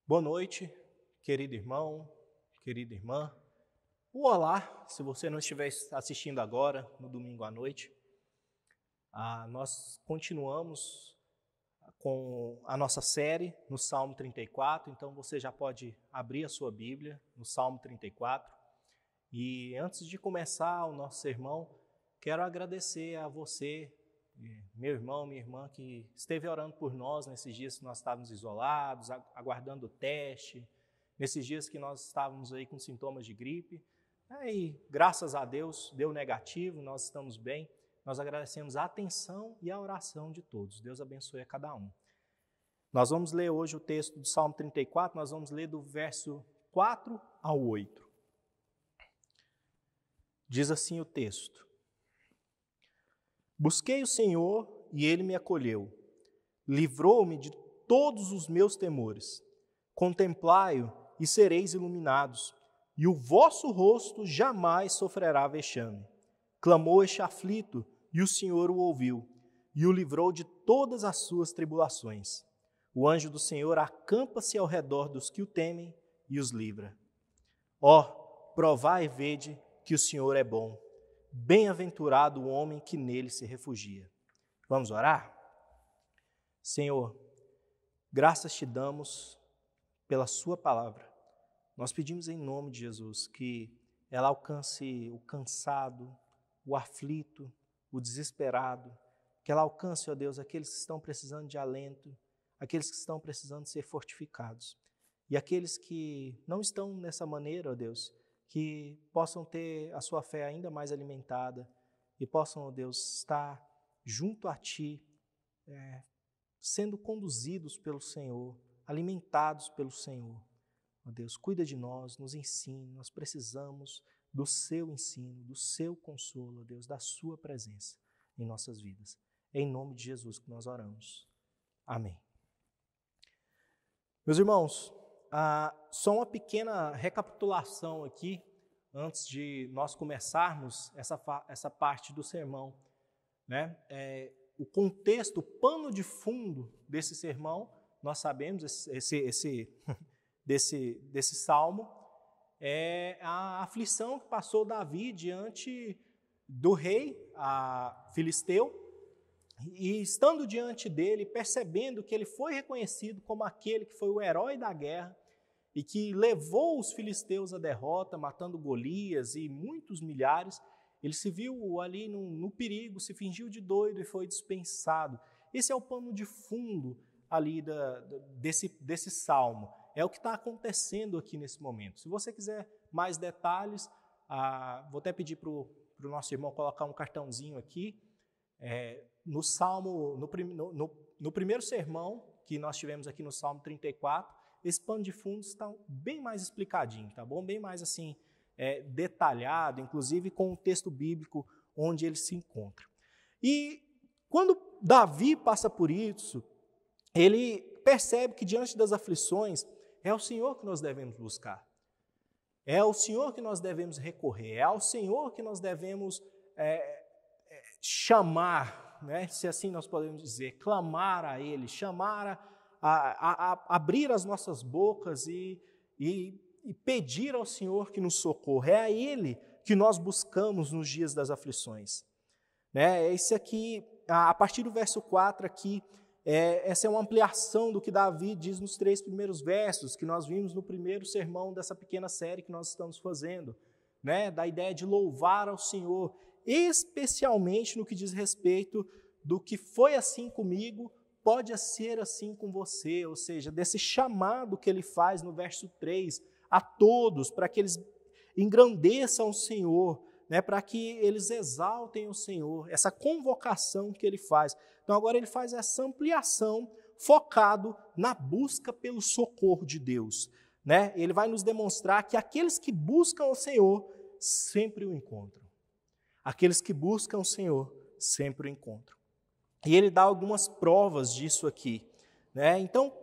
Boa noite, querido irmão, querida irmã. Olá, se você não estiver assistindo agora, no domingo à noite. Nós continuamos com a nossa série no Salmo 34, então você já pode abrir a sua Bíblia no Salmo 34. E antes de começar o nosso sermão, quero agradecer a você, meu irmão, minha irmã, que esteve orando por nós nesses dias que nós estávamos isolados, aguardando o teste, nesses dias que nós estávamos aí com sintomas de gripe. E graças a Deus deu negativo, nós estamos bem. Nós agradecemos a atenção e a oração de todos. Deus abençoe a cada um. Nós vamos ler hoje o texto do Salmo 34, nós vamos ler do verso 4 ao 8. Diz assim o texto: Busquei o Senhor e Ele me acolheu, livrou-me de todos os meus temores. Contemplai-o e sereis iluminados, e o vosso rosto jamais sofrerá vexame. Clamou este aflito, e o Senhor o ouviu, e o livrou de todas as suas tribulações. O anjo do Senhor acampa-se ao redor dos que o temem e os livra. Ó, provai e vede que o Senhor é bom. Bem-aventurado o homem que nele se refugia. Vamos orar? Senhor, graças te damos pela sua palavra. Nós pedimos em nome de Jesus que ela alcance o cansado, o aflito, o desesperado, que ela alcance, ó Deus, aqueles que estão precisando de alento, aqueles que estão precisando ser fortificados. E aqueles que não estão nessa maneira, ó Deus, que possam ter a sua fé ainda mais alimentada e possam, ó Deus, estar junto a Ti, sendo conduzidos pelo Senhor, alimentados pelo Senhor. Ó Deus, cuida de nós, nos ensine, nós precisamos do Seu ensino, do Seu consolo, ó Deus, da Sua presença em nossas vidas. É em nome de Jesus que nós oramos. Amém. Meus irmãos, só uma pequena recapitulação aqui, antes de nós começarmos essa parte do sermão, né? O contexto, o pano de fundo desse sermão, nós sabemos, desse salmo, é a aflição que passou Davi diante do rei filisteu, e estando diante dele, percebendo que ele foi reconhecido como aquele que foi o herói da guerra e que levou os filisteus à derrota, matando Golias e muitos milhares, ele se viu ali no perigo, se fingiu de doido e foi dispensado. Esse é o pano de fundo ali desse salmo. É o que está acontecendo aqui nesse momento. Se você quiser mais detalhes, vou até pedir para o nosso irmão colocar um cartãozinho aqui. No Salmo, no primeiro sermão que nós tivemos aqui no Salmo 34, esse pano de fundo está bem mais explicadinho, tá bom? Bem mais assim, detalhado, inclusive com o texto bíblico onde ele se encontra. E quando Davi passa por isso, ele percebe que diante das aflições é o Senhor que nós devemos buscar. É ao Senhor que nós devemos recorrer, é ao Senhor que nós devemos chamar, né? Se assim nós podemos dizer, clamar a Ele, chamar a abrir as nossas bocas e pedir ao Senhor que nos socorra. É a Ele que nós buscamos nos dias das aflições. Né? Esse aqui, a partir do verso 4 aqui, essa é uma ampliação do que Davi diz nos 3 primeiros versos, que nós vimos no primeiro sermão dessa pequena série que nós estamos fazendo, né? Da ideia de louvar ao Senhor, especialmente no que diz respeito do que foi assim comigo, pode ser assim com você, ou seja, desse chamado que ele faz no verso 3 a todos, para que eles engrandeçam o Senhor, né, para que eles exaltem o Senhor, essa convocação que ele faz. Então agora ele faz essa ampliação focado na busca pelo socorro de Deus. Né? Ele vai nos demonstrar que aqueles que buscam o Senhor sempre o encontram. Aqueles que buscam o Senhor sempre o encontram. E ele dá algumas provas disso aqui. Né? Então,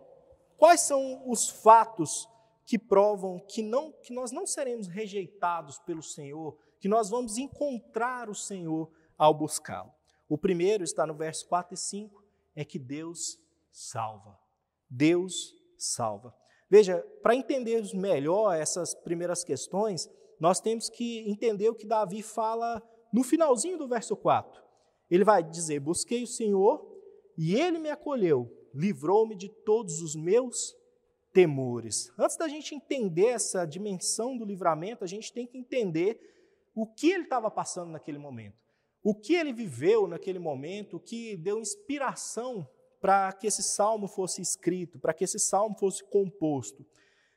quais são os fatos que provam que nós não seremos rejeitados pelo Senhor, que nós vamos encontrar o Senhor ao buscá-lo? O primeiro está no verso 4 e 5, é que Deus salva. Deus salva. Veja, para entendermos melhor essas primeiras questões, nós temos que entender o que Davi fala no finalzinho do verso 4. Ele vai dizer: busquei o Senhor e Ele me acolheu, livrou-me de todos os meus temores. Antes da gente entender essa dimensão do livramento, a gente tem que entender o que ele estava passando naquele momento, o que ele viveu naquele momento, o que deu inspiração para que esse salmo fosse escrito, para que esse salmo fosse composto,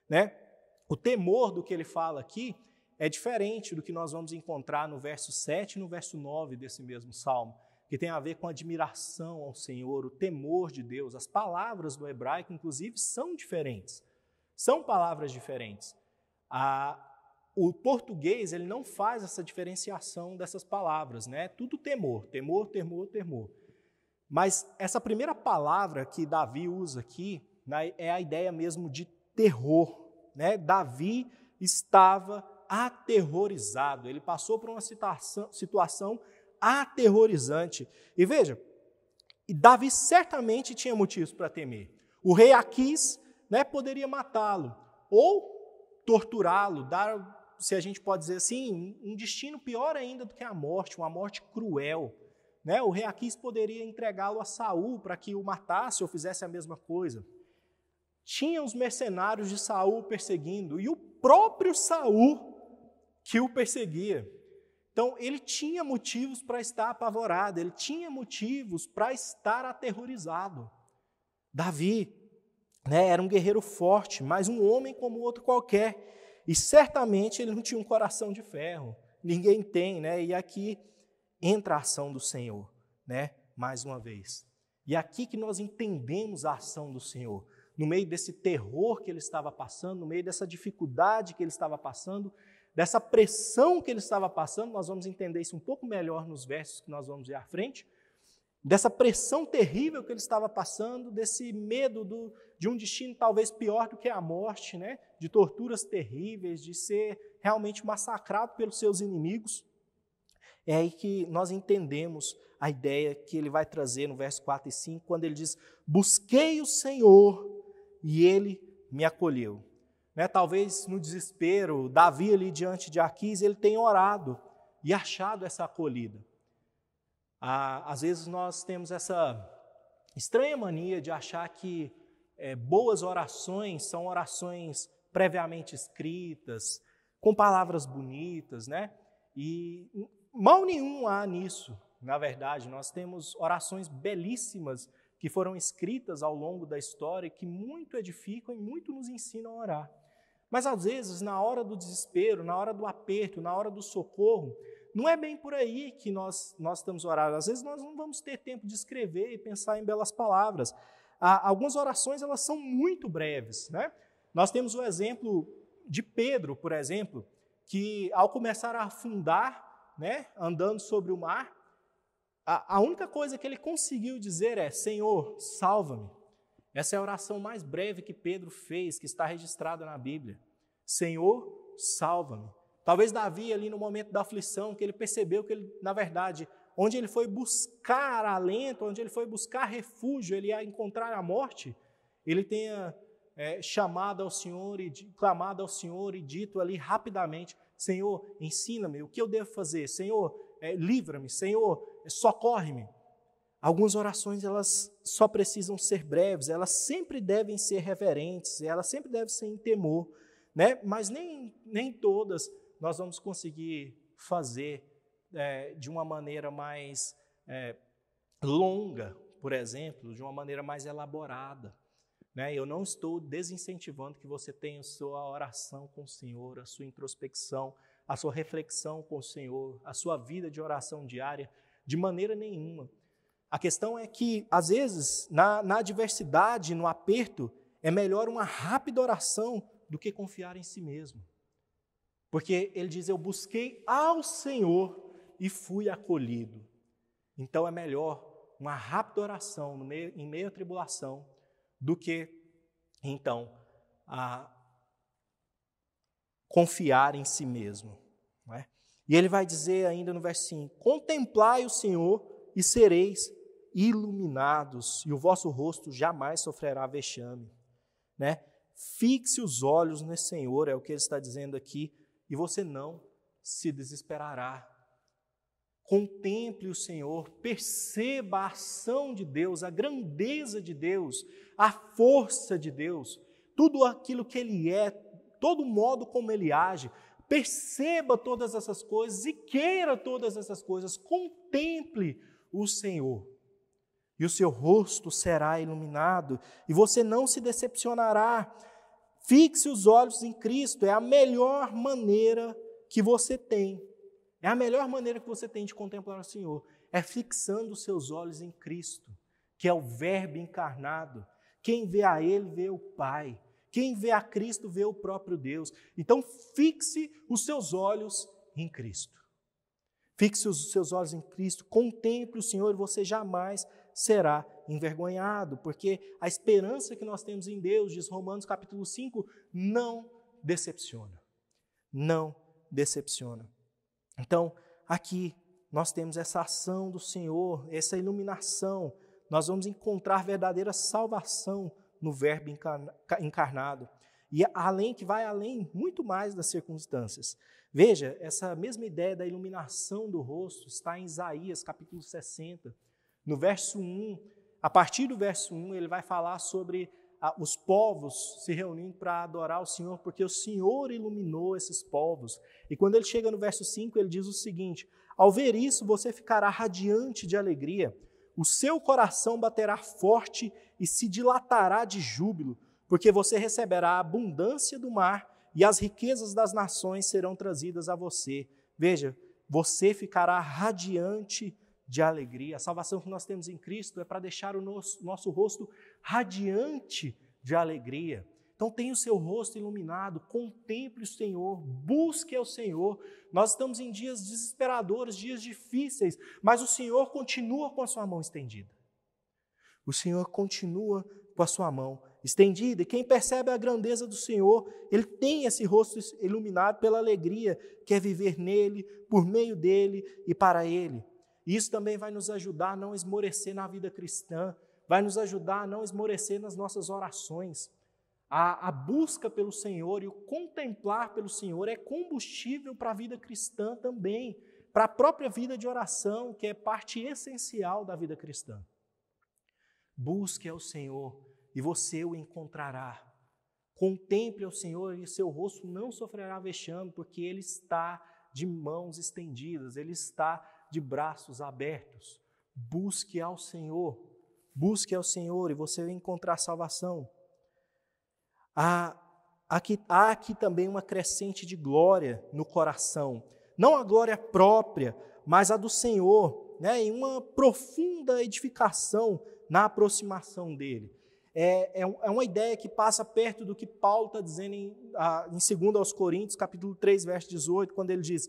né? O temor do que ele fala aqui é diferente do que nós vamos encontrar no verso 7 e no verso 9 desse mesmo salmo, que tem a ver com admiração ao Senhor, o temor de Deus. As palavras do hebraico, inclusive, são diferentes, são palavras diferentes. O português, ele não faz essa diferenciação dessas palavras, né? Tudo temor, temor, temor, temor. Mas essa primeira palavra que Davi usa aqui, né, é a ideia mesmo de terror, né? Davi estava aterrorizado, ele passou por uma situação aterrorizante. E veja, Davi certamente tinha motivos para temer. O rei Aquis, né, poderia matá-lo ou torturá-lo, dar, se a gente pode dizer assim, um destino pior ainda do que a morte, uma morte cruel. Né? O rei Aquis poderia entregá-lo a Saul para que o matasse ou fizesse a mesma coisa. Tinha os mercenários de Saul perseguindo, e o próprio Saul que o perseguia. Então, ele tinha motivos para estar apavorado, ele tinha motivos para estar aterrorizado. Davi, né, era um guerreiro forte, mas um homem como outro qualquer, e certamente ele não tinha um coração de ferro. Ninguém tem, né? E aqui entra a ação do Senhor, né? Mais uma vez. E aqui que nós entendemos a ação do Senhor. No meio desse terror que ele estava passando, no meio dessa dificuldade que ele estava passando, dessa pressão que ele estava passando, nós vamos entender isso um pouco melhor nos versos que nós vamos ver à frente, dessa pressão terrível que ele estava passando, desse medo de um destino talvez pior do que a morte, né? De torturas terríveis, de ser realmente massacrado pelos seus inimigos. É aí que nós entendemos a ideia que ele vai trazer no verso 4 e 5, quando ele diz: busquei o Senhor e ele me acolheu. Né? Talvez no desespero, Davi ali diante de Aquis, ele tenha orado e achado essa acolhida. Às vezes nós temos essa estranha mania de achar que boas orações são orações previamente escritas, com palavras bonitas, né? E mal nenhum há nisso, na verdade. Nós temos orações belíssimas que foram escritas ao longo da história e que muito edificam e muito nos ensinam a orar. Mas às vezes, na hora do desespero, na hora do aperto, na hora do socorro, não é bem por aí que nós estamos orando. Às vezes nós não vamos ter tempo de escrever e pensar em belas palavras. Algumas orações, elas são muito breves, né? Nós temos o exemplo de Pedro, por exemplo, que ao começar a afundar, né, andando sobre o mar, a única coisa que ele conseguiu dizer é: Senhor, salva-me. Essa é a oração mais breve que Pedro fez, que está registrada na Bíblia. Senhor, salva-me. Talvez Davi, ali no momento da aflição, que ele percebeu que ele, na verdade, onde ele foi buscar alento, onde ele foi buscar refúgio, ele ia encontrar a morte, ele tenha chamado ao Senhor e clamado ao Senhor e dito ali rapidamente: Senhor, ensina-me o que eu devo fazer. Senhor, livra-me. Senhor, socorre-me. Algumas orações, elas só precisam ser breves, elas sempre devem ser reverentes, elas sempre devem ser em temor, né? Mas nem todas nós vamos conseguir fazer de uma maneira mais longa, por exemplo, de uma maneira mais elaborada. Né? Eu não estou desincentivando que você tenha a sua oração com o Senhor, a sua introspecção, a sua reflexão com o Senhor, a sua vida de oração diária, de maneira nenhuma. A questão é que, às vezes, na adversidade, no aperto, é melhor uma rápida oração do que confiar em si mesmo. Porque ele diz: eu busquei ao Senhor e fui acolhido. Então é melhor uma rápida oração em meio à tribulação do que, então, confiar em si mesmo. Não é? E ele vai dizer ainda no verso 5: contemplai o Senhor e sereis iluminados, e o vosso rosto jamais sofrerá vexame. Né? Fixe os olhos no Senhor, é o que ele está dizendo aqui, e você não se desesperará. Contemple o Senhor, perceba a ação de Deus, a grandeza de Deus, a força de Deus, tudo aquilo que Ele é, todo modo como Ele age. Perceba todas essas coisas e queira todas essas coisas. Contemple o Senhor. E o seu rosto será iluminado e você não se decepcionará. Fixe os olhos em Cristo, é a melhor maneira que você tem. É a melhor maneira que você tem de contemplar o Senhor. É fixando os seus olhos em Cristo, que é o Verbo encarnado. Quem vê a Ele, vê o Pai. Quem vê a Cristo, vê o próprio Deus. Então, fixe os seus olhos em Cristo. Fixe os seus olhos em Cristo, contemple o Senhor e você jamais será envergonhado, porque a esperança que nós temos em Deus, diz Romanos capítulo 5, não decepciona. Não decepciona. Então, aqui nós temos essa ação do Senhor, essa iluminação. Nós vamos encontrar verdadeira salvação no Verbo encarnado. E que vai além, muito mais das circunstâncias. Veja, essa mesma ideia da iluminação do rosto está em Isaías, capítulo 60. No verso 1, a partir do verso 1, ele vai falar sobre os povos se reunindo para adorar o Senhor, porque o Senhor iluminou esses povos. E quando ele chega no verso 5, ele diz o seguinte: ao ver isso, você ficará radiante de alegria, o seu coração baterá forte e se dilatará de júbilo, porque você receberá a abundância do mar e as riquezas das nações serão trazidas a você. Veja, você ficará radiante de alegria. A salvação que nós temos em Cristo é para deixar o nosso rosto radiante de alegria. Então tenha o seu rosto iluminado, contemple o Senhor, busque ao Senhor. Nós estamos em dias desesperadores, dias difíceis, mas o Senhor continua com a sua mão estendida. O Senhor continua com a sua mão estendida, e quem percebe a grandeza do Senhor, ele tem esse rosto iluminado pela alegria, que é viver nele, por meio dele e para ele. Isso também vai nos ajudar a não esmorecer na vida cristã, vai nos ajudar a não esmorecer nas nossas orações. A busca pelo Senhor e o contemplar pelo Senhor é combustível para a vida cristã também, para a própria vida de oração, que é parte essencial da vida cristã. Busque ao Senhor e você o encontrará. Contemple ao Senhor e seu rosto não sofrerá vexame, porque Ele está de mãos estendidas, Ele está de braços abertos. Busque ao Senhor e você vai encontrar salvação. Há aqui também uma crescente de glória no coração, não a glória própria, mas a do Senhor, né? E uma profunda edificação na aproximação dele. É uma ideia que passa perto do que Paulo está dizendo em 2 Coríntios, capítulo 3, verso 18, quando ele diz: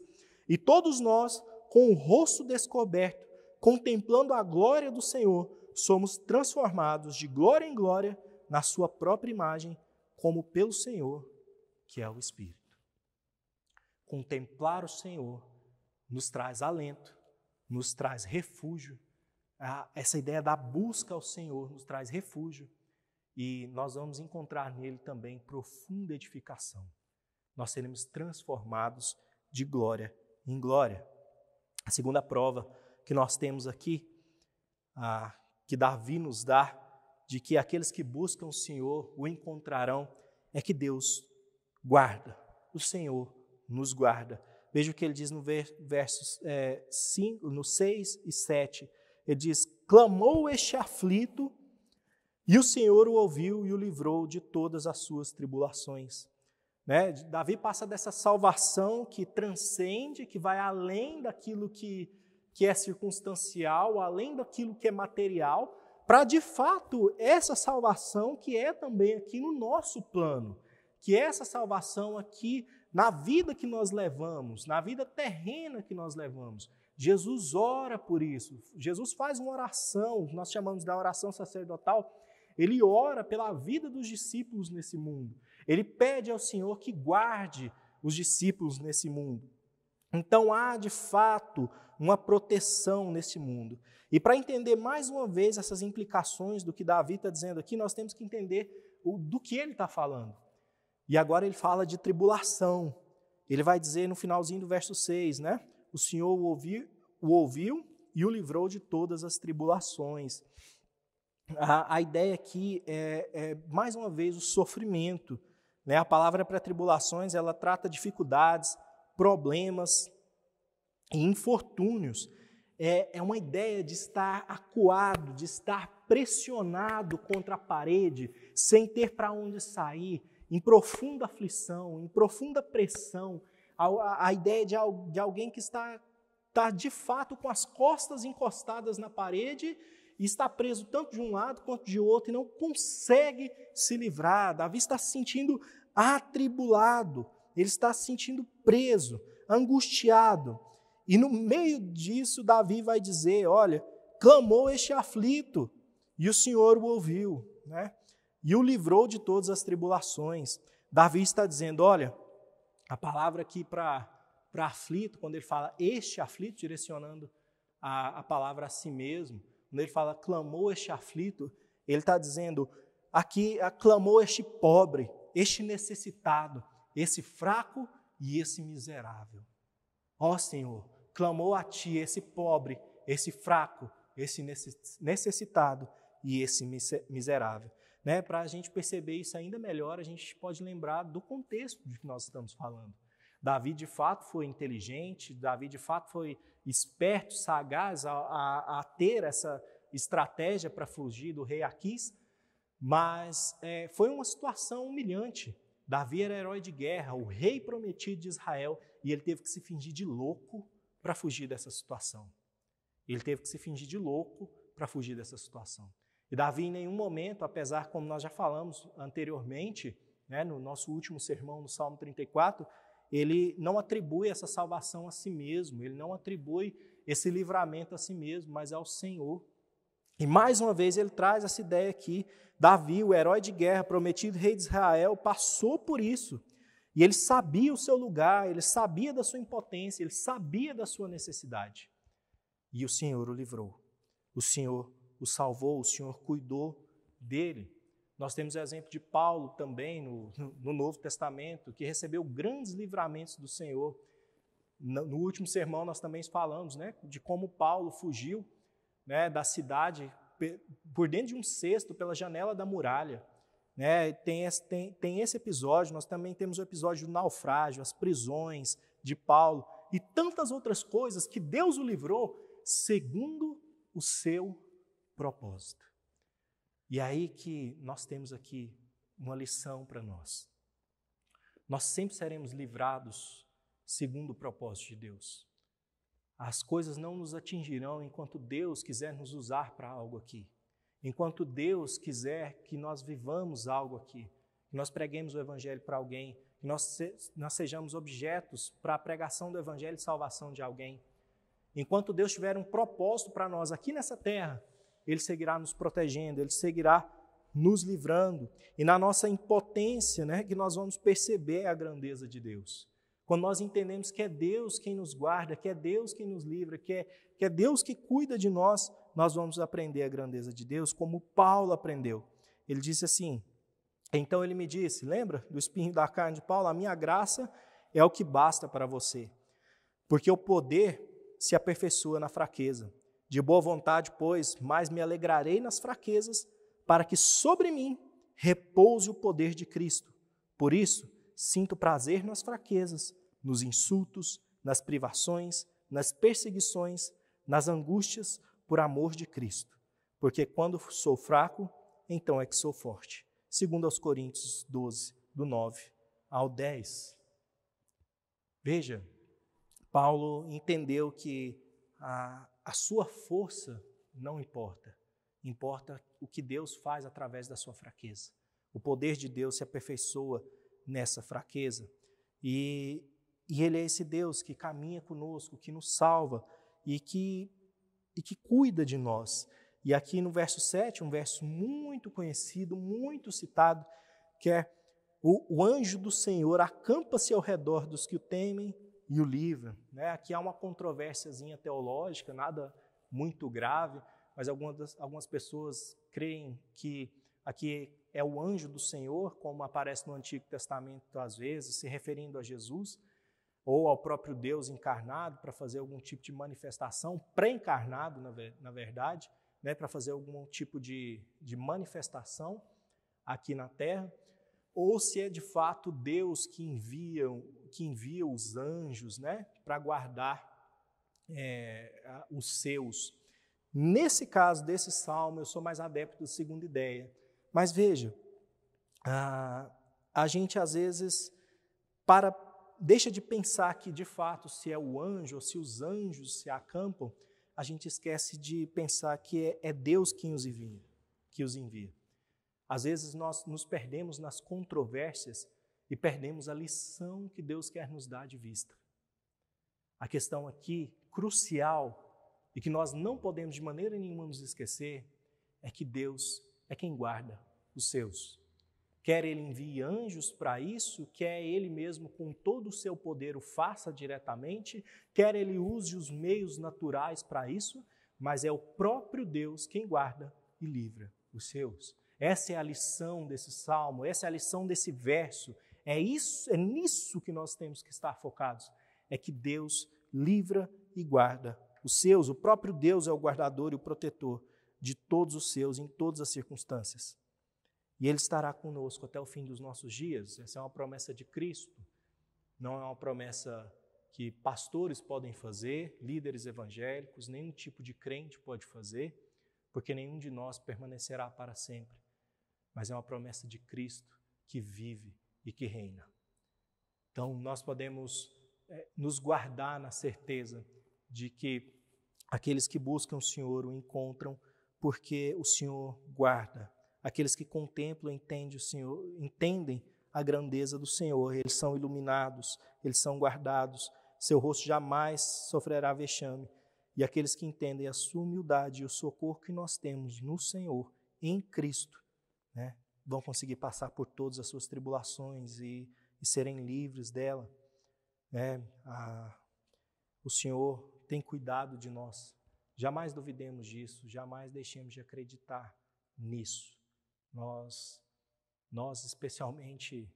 e todos nós, com o rosto descoberto, contemplando a glória do Senhor, somos transformados de glória em glória na sua própria imagem, como pelo Senhor, que é o Espírito. Contemplar o Senhor nos traz alento, nos traz refúgio. Essa ideia da busca ao Senhor nos traz refúgio e nós vamos encontrar nele também profunda edificação. Nós seremos transformados de glória em glória. A segunda prova que nós temos aqui, que Davi nos dá, de que aqueles que buscam o Senhor o encontrarão, é que Deus guarda, o Senhor nos guarda. Veja o que ele diz no versos 6 e 7. Ele diz: clamou este aflito, e o Senhor o ouviu e o livrou de todas as suas tribulações. Né? Davi passa dessa salvação que transcende, que vai além daquilo que é circunstancial, além daquilo que é material, para, de fato, essa salvação que é também aqui no nosso plano, que é essa salvação aqui na vida que nós levamos, na vida terrena que nós levamos. Jesus ora por isso. Jesus faz uma oração, nós chamamos da oração sacerdotal. Ele ora pela vida dos discípulos nesse mundo. Ele pede ao Senhor que guarde os discípulos nesse mundo. Então há, de fato, uma proteção nesse mundo. E para entender mais uma vez essas implicações do que Davi está dizendo aqui, nós temos que entender do que ele está falando. E agora ele fala de tribulação. Ele vai dizer no finalzinho do verso 6, né? O Senhor o ouviu e o livrou de todas as tribulações. A ideia aqui é, mais uma vez, o sofrimento. Né? A palavra para tribulações, ela trata dificuldades, problemas e infortúnios. É uma ideia de estar acuado, de estar pressionado contra a parede, sem ter para onde sair, em profunda aflição, em profunda pressão. A ideia de alguém que está de fato com as costas encostadas na parede e está preso tanto de um lado quanto de outro e não consegue se livrar. Davi está se sentindo atribulado, ele está se sentindo preso, angustiado. E no meio disso, Davi vai dizer, olha, clamou este aflito, e o Senhor o ouviu, né? E o livrou de todas as tribulações. Davi está dizendo, olha, a palavra aqui para aflito, quando ele fala este aflito, direcionando a palavra a si mesmo, quando ele fala clamou este aflito, ele está dizendo, aqui clamou este pobre, este necessitado, esse fraco e esse miserável. Ó Senhor, clamou a Ti esse pobre, esse fraco, esse necessitado e esse miserável. Né? Para a gente perceber isso ainda melhor, a gente pode lembrar do contexto de que nós estamos falando. Davi, de fato, foi inteligente, Davi, de fato, foi esperto, sagaz a ter essa estratégia para fugir do rei Aquis, mas foi uma situação humilhante. Davi era herói de guerra, o rei prometido de Israel, e ele teve que se fingir de louco para fugir dessa situação. Ele teve que se fingir de louco para fugir dessa situação. E Davi, em nenhum momento, apesar, como nós já falamos anteriormente, né, no nosso último sermão, no Salmo 34, ele não atribui essa salvação a si mesmo, ele não atribui esse livramento a si mesmo, mas ao Senhor. E mais uma vez ele traz essa ideia aqui, Davi, o herói de guerra, prometido rei de Israel, passou por isso. E ele sabia o seu lugar, ele sabia da sua impotência, ele sabia da sua necessidade. E o Senhor o livrou. O Senhor o salvou, o Senhor cuidou dele. Nós temos o exemplo de Paulo também no Novo Testamento, que recebeu grandes livramentos do Senhor. No último sermão nós também falamos, né, de como Paulo fugiu, né, da cidade por dentro de um cesto pela janela da muralha. Né, tem esse episódio, nós também temos o episódio do naufrágio, as prisões de Paulo e tantas outras coisas que Deus o livrou segundo o seu propósito. E aí que nós temos aqui uma lição para nós. Nós sempre seremos livrados segundo o propósito de Deus. As coisas não nos atingirão enquanto Deus quiser nos usar para algo aqui. Enquanto Deus quiser que nós vivamos algo aqui, que nós preguemos o Evangelho para alguém, que nós sejamos objetos para a pregação do Evangelho e salvação de alguém. Enquanto Deus tiver um propósito para nós aqui nessa terra, Ele seguirá nos protegendo, Ele seguirá nos livrando. E na nossa impotência, né, que nós vamos perceber a grandeza de Deus. Quando nós entendemos que é Deus quem nos guarda, que é Deus quem nos livra, que é Deus que cuida de nós, nós vamos aprender a grandeza de Deus, como Paulo aprendeu. Ele disse assim, então ele me disse, lembra do espinho da carne de Paulo? A minha graça é o que basta para você, porque o poder se aperfeiçoa na fraqueza. De boa vontade, pois, mais me alegrarei nas fraquezas, para que sobre mim repouse o poder de Cristo. Por isso, sinto prazer nas fraquezas, nos insultos, nas privações, nas perseguições, nas angústias, por amor de Cristo. Porque quando sou fraco, então é que sou forte. Segundo aos Coríntios 12, do 9 ao 10. Veja, Paulo entendeu que a sua força não importa. Importa o que Deus faz através da sua fraqueza. O poder de Deus se aperfeiçoa nessa fraqueza. E Ele é esse Deus que caminha conosco, que nos salva e que cuida de nós. E aqui no verso 7, um verso muito conhecido, muito citado, que é o anjo do Senhor acampa-se ao redor dos que o temem e o livra. Né? Aqui há uma controvérsiazinha teológica, nada muito grave, mas algumas pessoas creem que aqui é o anjo do Senhor, como aparece no Antigo Testamento às vezes, se referindo a Jesus, ou ao próprio Deus encarnado para fazer algum tipo de manifestação, pré-encarnado, na verdade, né, para fazer algum tipo de manifestação aqui na terra, ou se é de fato Deus que envia os anjos, né, para guardar os seus. Nesse caso desse salmo, eu sou mais adepto da segunda ideia. Mas veja, a gente às vezes deixa de pensar que de fato se é o anjo ou se os anjos se acampam, a gente esquece de pensar que é Deus quem os envia. Às vezes nós nos perdemos nas controvérsias e perdemos a lição que Deus quer nos dar de vista. A questão aqui, crucial, e que nós não podemos de maneira nenhuma nos esquecer, é que Deus é quem guarda os seus. Quer Ele envie anjos para isso, quer Ele mesmo com todo o seu poder o faça diretamente, quer Ele use os meios naturais para isso, mas é o próprio Deus quem guarda e livra os seus. Essa é a lição desse salmo, essa é a lição desse verso. É nisso que nós temos que estar focados. É que Deus livra e guarda os seus. O próprio Deus é o guardador e o protetor de todos os seus em todas as circunstâncias. E Ele estará conosco até o fim dos nossos dias. Essa é uma promessa de Cristo. Não é uma promessa que pastores podem fazer, líderes evangélicos, nenhum tipo de crente pode fazer, porque nenhum de nós permanecerá para sempre. Mas é uma promessa de Cristo que vive e que reina. Então, nós podemos nos guardar na certeza de que aqueles que buscam o Senhor o encontram porque o Senhor guarda. Aqueles que contemplam e entendem a grandeza do Senhor, eles são iluminados, eles são guardados, seu rosto jamais sofrerá vexame. E aqueles que entendem a sua humildade e o socorro que nós temos no Senhor, em Cristo, né, vão conseguir passar por todas as suas tribulações e serem livres dela. O Senhor tem cuidado de nós. Jamais duvidemos disso, jamais deixemos de acreditar nisso. Nós especialmente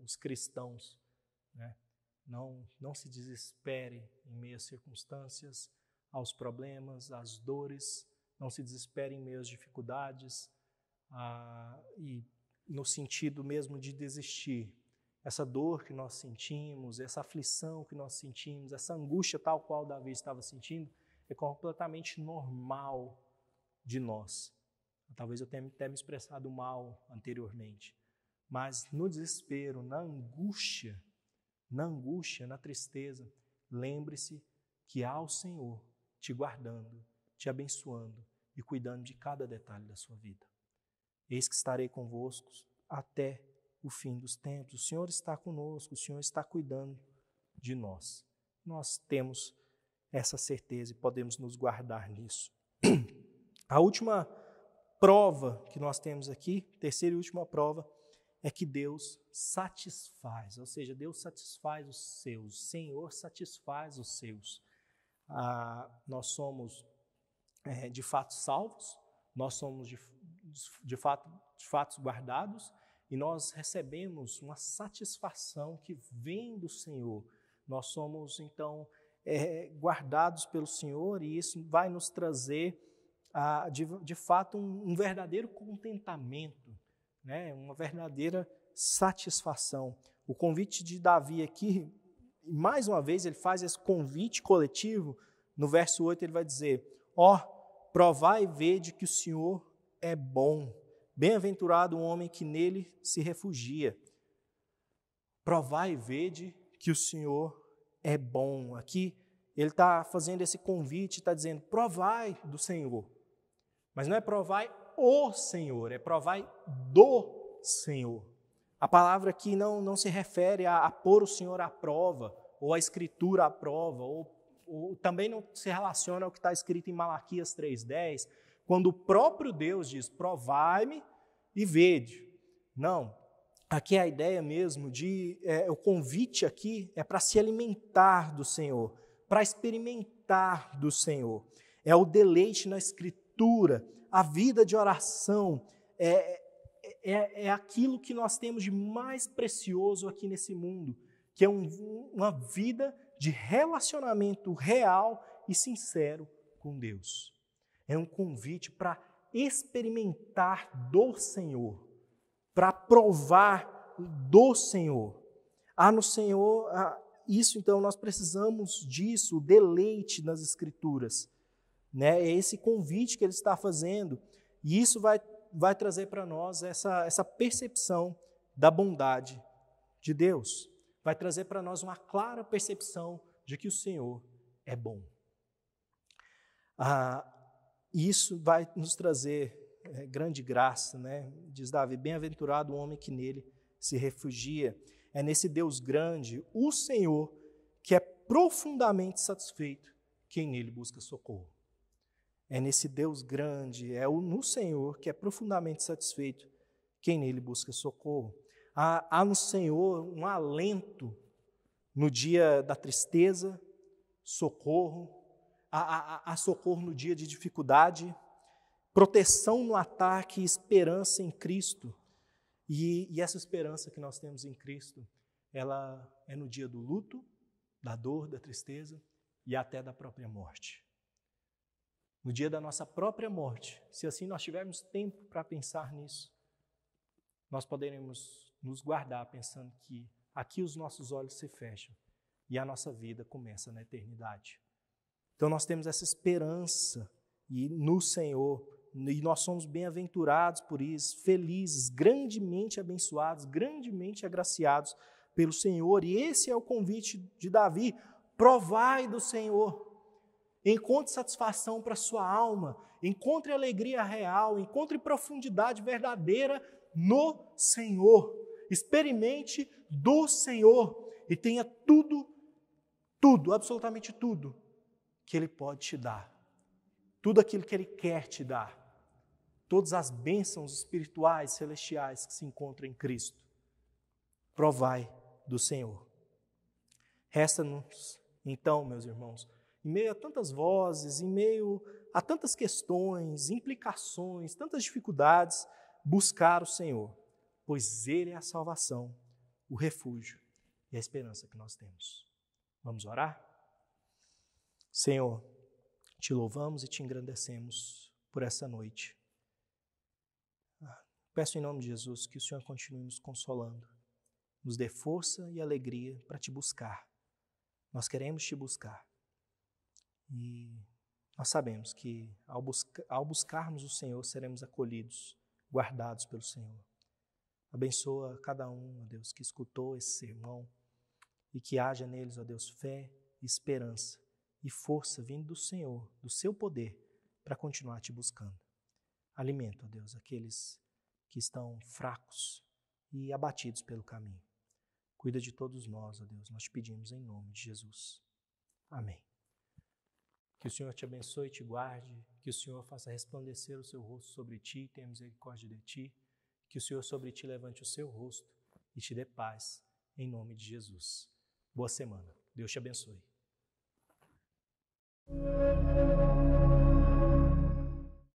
os cristãos, né, não se desespere em meio às circunstâncias, aos problemas, às dores, não se desespere em meio às dificuldades, e no sentido mesmo de desistir. Essa dor que nós sentimos, essa aflição que nós sentimos, essa angústia tal qual Davi estava sentindo, é completamente normal de nós. Talvez eu tenha até me expressado mal anteriormente, mas no desespero, na angústia, na tristeza, lembre-se que há o Senhor te guardando, te abençoando e cuidando de cada detalhe da sua vida. Eis que estarei convosco até o fim dos tempos. O Senhor está conosco, o Senhor está cuidando de nós. Nós temos essa certeza e podemos nos guardar nisso. A última prova que nós temos aqui, terceira e última prova, é que Deus satisfaz, ou seja, Deus satisfaz os seus, o Senhor satisfaz os seus. Nós somos de fato salvos, nós somos de fato guardados, e nós recebemos uma satisfação que vem do Senhor. Nós somos, então, guardados pelo Senhor, e isso vai nos trazer, de fato, um verdadeiro contentamento, né? Uma verdadeira satisfação. O convite de Davi aqui, mais uma vez, ele faz esse convite coletivo. No verso 8 ele vai dizer: provai e vede que o Senhor é bom. Bem-aventurado o homem que nele se refugia. Provai e vede que o Senhor é bom. Aqui ele está fazendo esse convite, está dizendo: provai do Senhor. Mas não é provai o Senhor, é provai do Senhor. A palavra aqui não se refere a pôr o Senhor à prova, ou a Escritura à prova, ou também não se relaciona ao que está escrito em Malaquias 3,10, quando o próprio Deus diz: provai-me e vede. Não, aqui é a ideia mesmo o convite aqui é para se alimentar do Senhor, para experimentar do Senhor. É o deleite na Escritura, a vida de oração, é aquilo que nós temos de mais precioso aqui nesse mundo, que é uma vida de relacionamento real e sincero com Deus. É um convite para experimentar do Senhor, para provar do Senhor. No Senhor, isso então nós precisamos disso, o deleite nas Escrituras. Né? É esse convite que ele está fazendo, e isso vai trazer para nós essa percepção da bondade de Deus. Vai trazer para nós uma clara percepção de que o Senhor é bom. Isso vai nos trazer grande graça, né? Diz Davi, bem-aventurado o homem que nele se refugia. É nesse Deus grande, o Senhor, que é profundamente satisfeito quem nele busca socorro. É nesse Deus grande, no Senhor que é profundamente satisfeito quem nele busca socorro. Há no Senhor um alento no dia da tristeza, socorro, há socorro no dia de dificuldade, proteção no ataque e esperança em Cristo. E essa esperança que nós temos em Cristo, ela é no dia do luto, da dor, da tristeza e até da própria morte. No dia da nossa própria morte, se assim nós tivermos tempo para pensar nisso, nós poderemos nos guardar pensando que aqui os nossos olhos se fecham e a nossa vida começa na eternidade. Então nós temos essa esperança no Senhor, e nós somos bem-aventurados por isso, felizes, grandemente abençoados, grandemente agraciados pelo Senhor. E esse é o convite de Davi: provai do Senhor. Encontre satisfação para a sua alma, encontre alegria real, encontre profundidade verdadeira no Senhor. Experimente do Senhor e tenha tudo, absolutamente tudo que Ele pode te dar. Tudo aquilo que Ele quer te dar. Todas as bênçãos espirituais, celestiais que se encontram em Cristo. Provai do Senhor. Resta-nos, então, meus irmãos, em meio a tantas vozes, em meio a tantas questões, implicações, tantas dificuldades, buscar o Senhor, pois Ele é a salvação, o refúgio e a esperança que nós temos. Vamos orar? Senhor, te louvamos e te engrandecemos por essa noite. Peço em nome de Jesus que o Senhor continue nos consolando, nos dê força e alegria para te buscar. Nós queremos te buscar. E nós sabemos que ao buscarmos o Senhor, seremos acolhidos, guardados pelo Senhor. Abençoa cada um, ó Deus, que escutou esse sermão e que haja neles, ó Deus, fé, esperança e força vindo do Senhor, do seu poder, para continuar te buscando. Alimenta, ó Deus, aqueles que estão fracos e abatidos pelo caminho. Cuida de todos nós, ó Deus, nós te pedimos em nome de Jesus. Amém. Que o Senhor te abençoe e te guarde, que o Senhor faça resplandecer o seu rosto sobre ti, tenha misericórdia de ti, que o Senhor sobre ti levante o seu rosto e te dê paz, em nome de Jesus. Boa semana. Deus te abençoe.